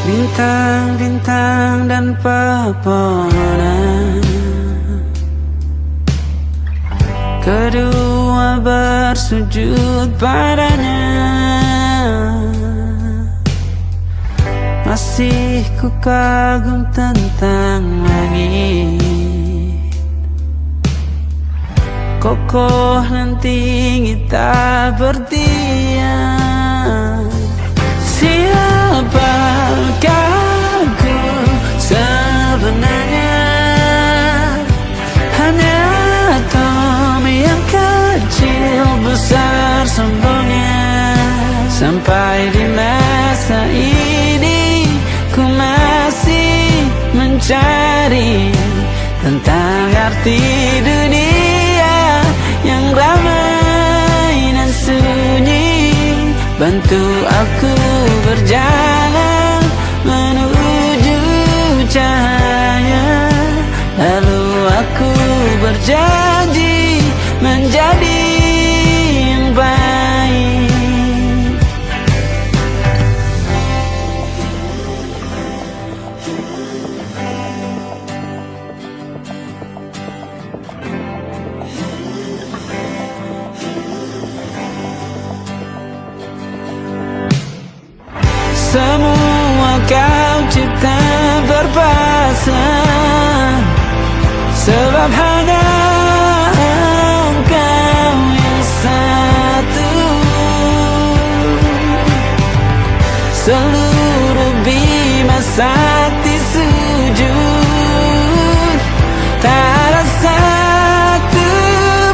Bintang-bintang dan pepohonan, kedua bersujud padanya. Masih ku kagum tentang langit, kokoh dan tinggi tak berdiam. Siapakah aku sebenarnya? Hanya atom yang kecil besar sombongnya. Sampai di masa ini ku masih mencari tentang arti dunia yang ramai dan sunyi. Bantu aku berjalan menuju cahaya, lalu aku berjanji menjadi yang baik. Semua kau cipta berpasang, sebab hanya engkau yang satu. Seluruh bima sakti sujud, tak ada satu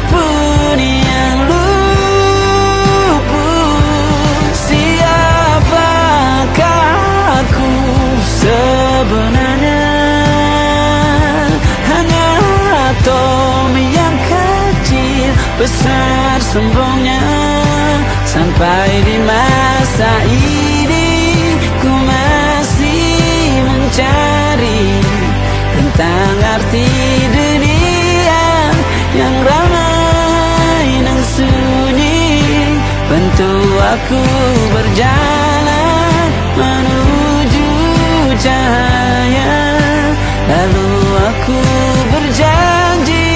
pun yang luput. Siapakah aku sebenarnya? Hanya atom yang kecil besar sombongnya. Sampai di masa ini ku masih mencari tentang arti dunia yang ramai dan sunyi. Bantu aku berjalan menuju cahaya, lalu aku berjanji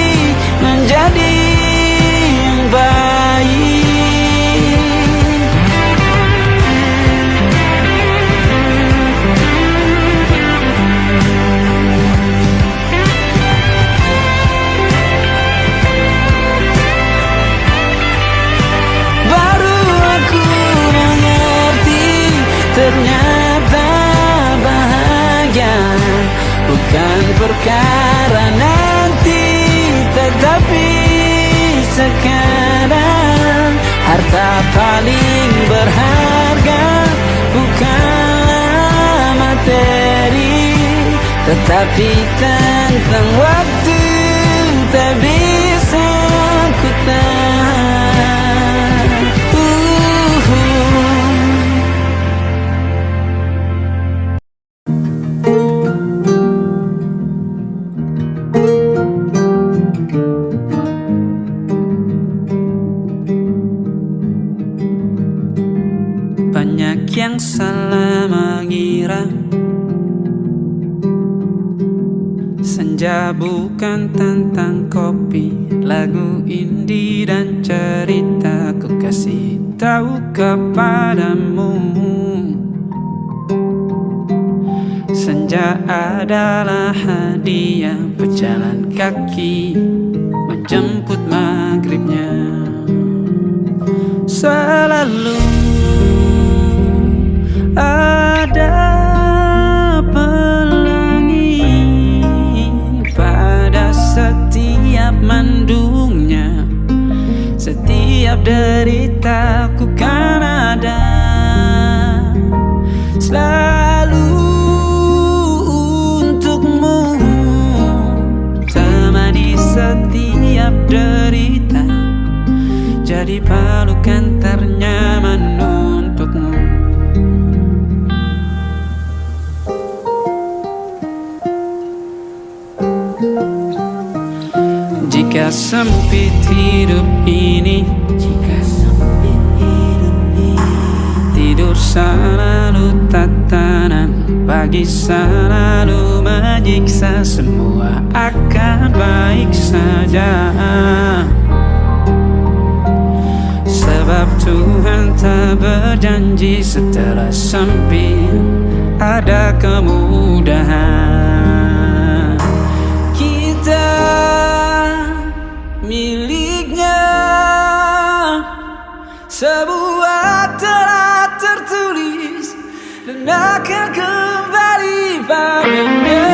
menjadi yang baik. Baru aku mengerti, ternyata bahagia bukan perkara nanti, tetapi sekarang. Harta paling berharga bukanlah materi, tetapi tentang waktu tak bisa ku tahan. Banyak yang salah mengira senja bukan tentang kopi, lagu indie dan cerita. Ku kasih tahu kepadamu, senja adalah hadiah pejalan kaki menjemput maghribnya. Selalu ada pelangi pada setiap mendungnya. Setiap deritaku kan ada selalu untukmu. Temani setiap derita, jadi pelukan ternyaman untukmu. Jika sempit hidup ini, tidur selalu tatanan pagi selalu menyiksa, semua akan baik saja. Sebab Tuhan tak berjanji setelah sempit ada kemudahan. Kita miliknya, sebuah telah tertulis dan akan kembali padanya.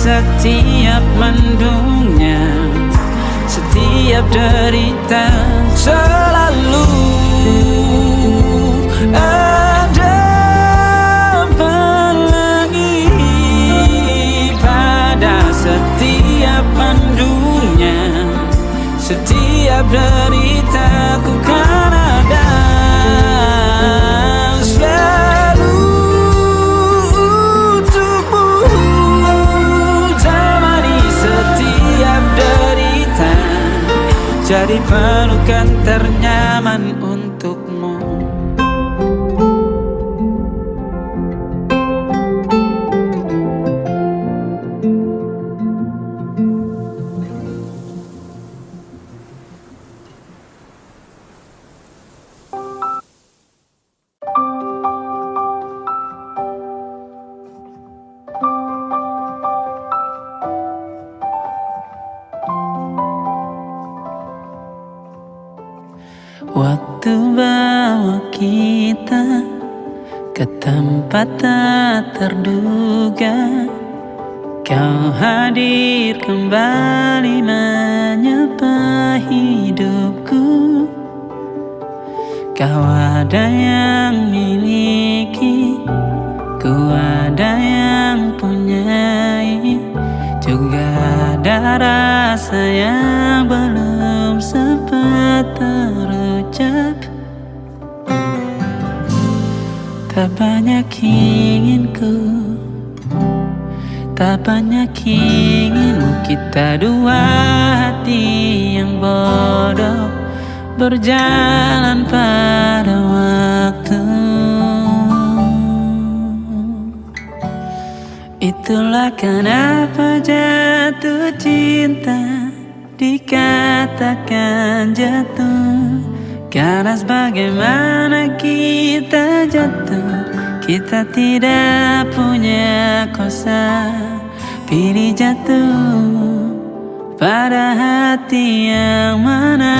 Setiap mendungnya, setiap derita, selalu ada pelangi. Pada setiap mendungnya, setiap derita, ku kan ada. Jadi pelukan ternyaman untukmu. Waktu bawa kita ke tempat tak terduga, kau hadir kembali menyapa hidupku. Kau ada yang miliki, ku ada yang punyai, juga ada rasa yang belum sempat terucap. Tak banyak inginku, tak banyak inginmu. Kita dua hati yang bodoh berjalan pada waktu. Itulah kenapa jatuh cinta dikatakan jatuh, karena sebagaimana kita jatuh, kita tidak punya kuasa. Pilih jatuh pada hati yang mana.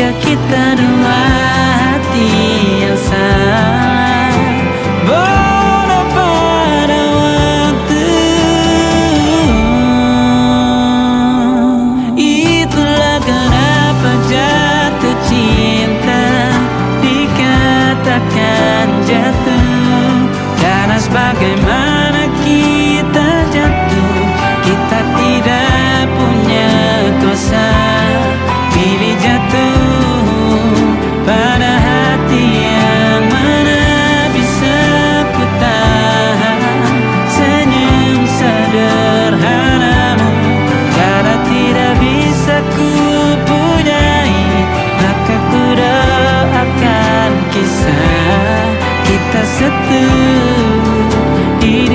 Kita dua hati yang sama, bodoh pada waktu. Itulah kenapa jatuh cinta dikatakan jatuh, karena sebagaimana kita jatuh, kita tidak punya kuasa. Pilih jatuh pada hati yang mana. Bisa ku tahan senyum sederhanamu, karena tidak bisa ku punyai, maka ku doakan kisah kita satu di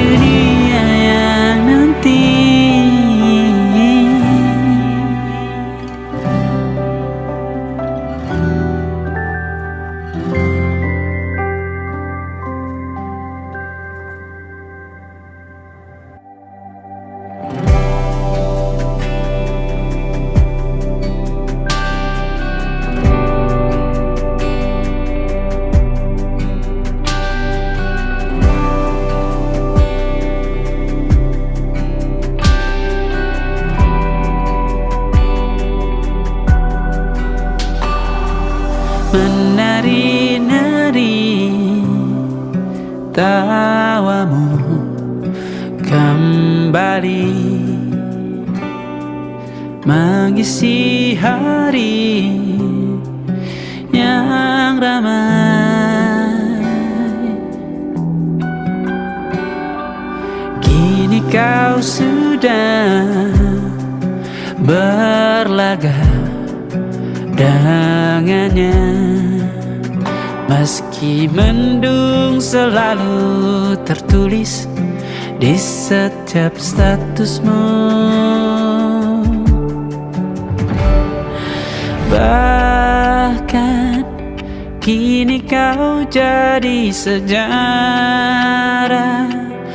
tertawamu kembali mengisi hari yang ramai. Kini kau sudah berlaga dengannya, meski mendung selalu tertulis di setiap statusmu. Bahkan kini kau jadi sejarah,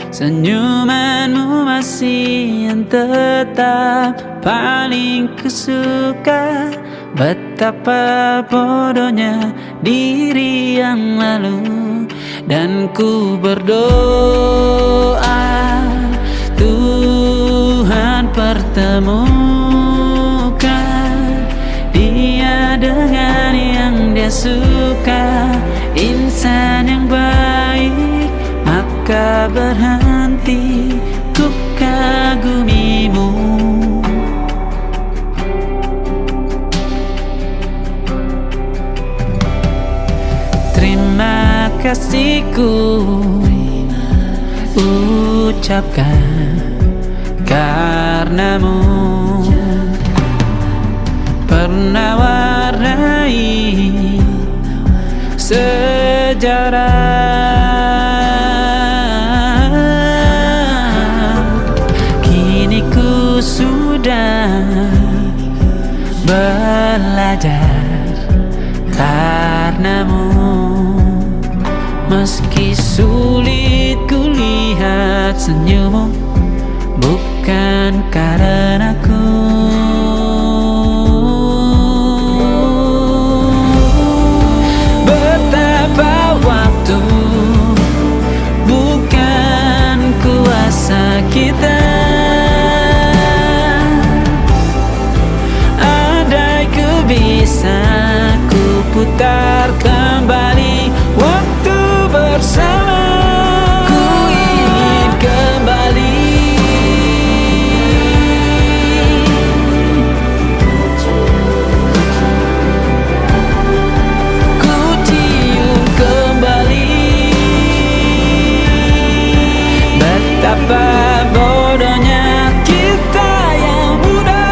senyumanmu masih yang tetap paling kusuka. Betapa bodohnya diri yang lalu, dan ku berdoa Tuhan pertemukan dia dengan yang dia suka. Insan yang baik, maka berhenti ku kagumimu. Terima kasihku ucapkan karenamu pernah warnai sejarah. Kini ku sudah belajar karenamu, meski sulit ku lihat senyummu, bukan karenaku. Betapa waktu bukan kuasa kita, andai ku bisa ku putar kembali waktu bersama, ku ingin kembali. Ku cium kembali betapa bodohnya kita yang muda.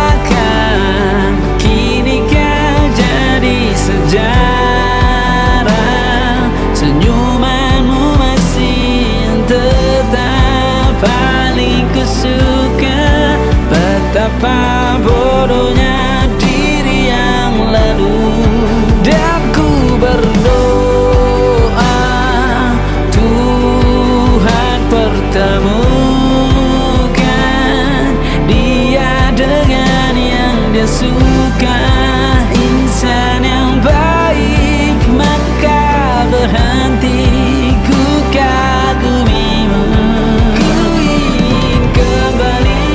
Bahkan kini kau jadi sejarah, senyumanmu masih tetap paling kusuka. Betapa bodohnya diri yang lalu, dan ku berdoa Tuhan pertemukan dia dengan yang dia suka. Insan yang baik, maka berhenti ku kagumimu. Ku ingin kembali,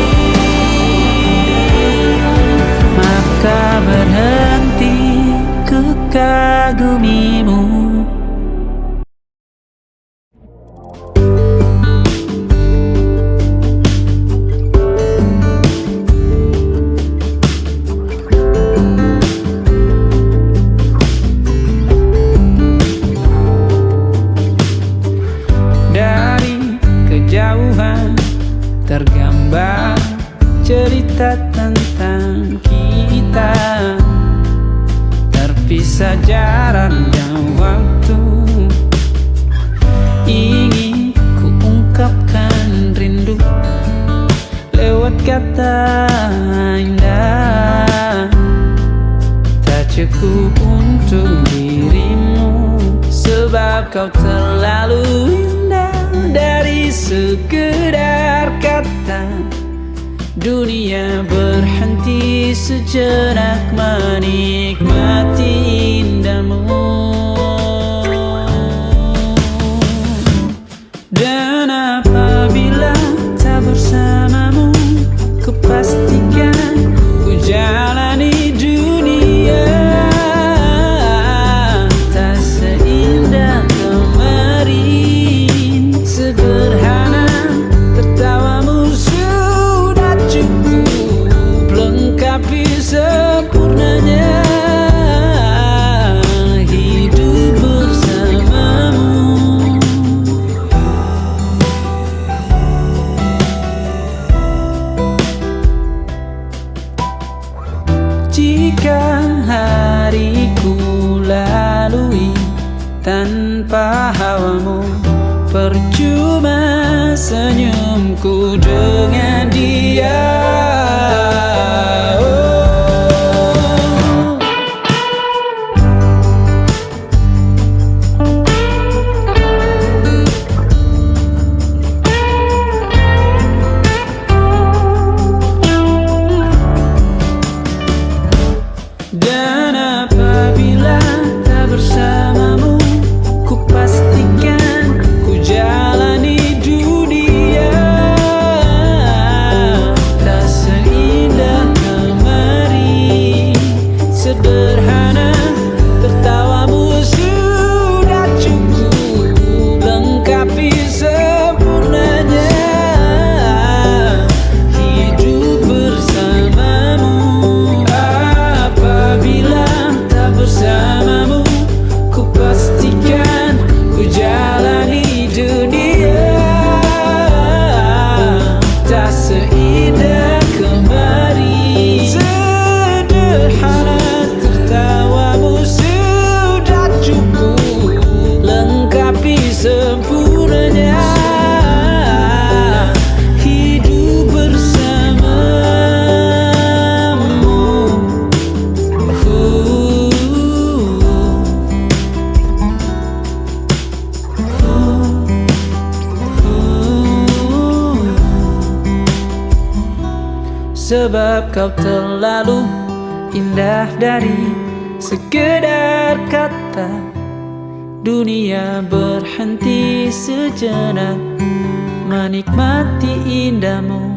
maka berhenti ku kagumimu. Dari kejauhan tergambar cerita tentang kita, terpisah jarak dan waktu. Ingin ku ungkapkan rindu lewat kata indah, tak cukup untuk dirimu, sebab kau terlalu indah. Dari sekedar kata, dunia berhenti sejenak menikmati indahmu. Dan apabila tak bersamamu, ku pastikan ku jauh Jika hariku lalui tanpa hawamu, percuma senyumku dengan dia. Dan apabila tak bersamamu, ku pastikan ku jalani dunia tak seindah kemarin. Sederhana, tertawamu sudah cukup lengkapi sempurnanya hidup bersamamu. Apabila tak bersamamu, ku pastikan ku jalani dunia tak seindah kemarin. Sederhana, tertawamu sudah cukup lengkapi sempurnanya hidup bersamamu. Sebab kau terlalu indah dari sekedar kata. Dunia berhenti sejenak menikmati indahmu.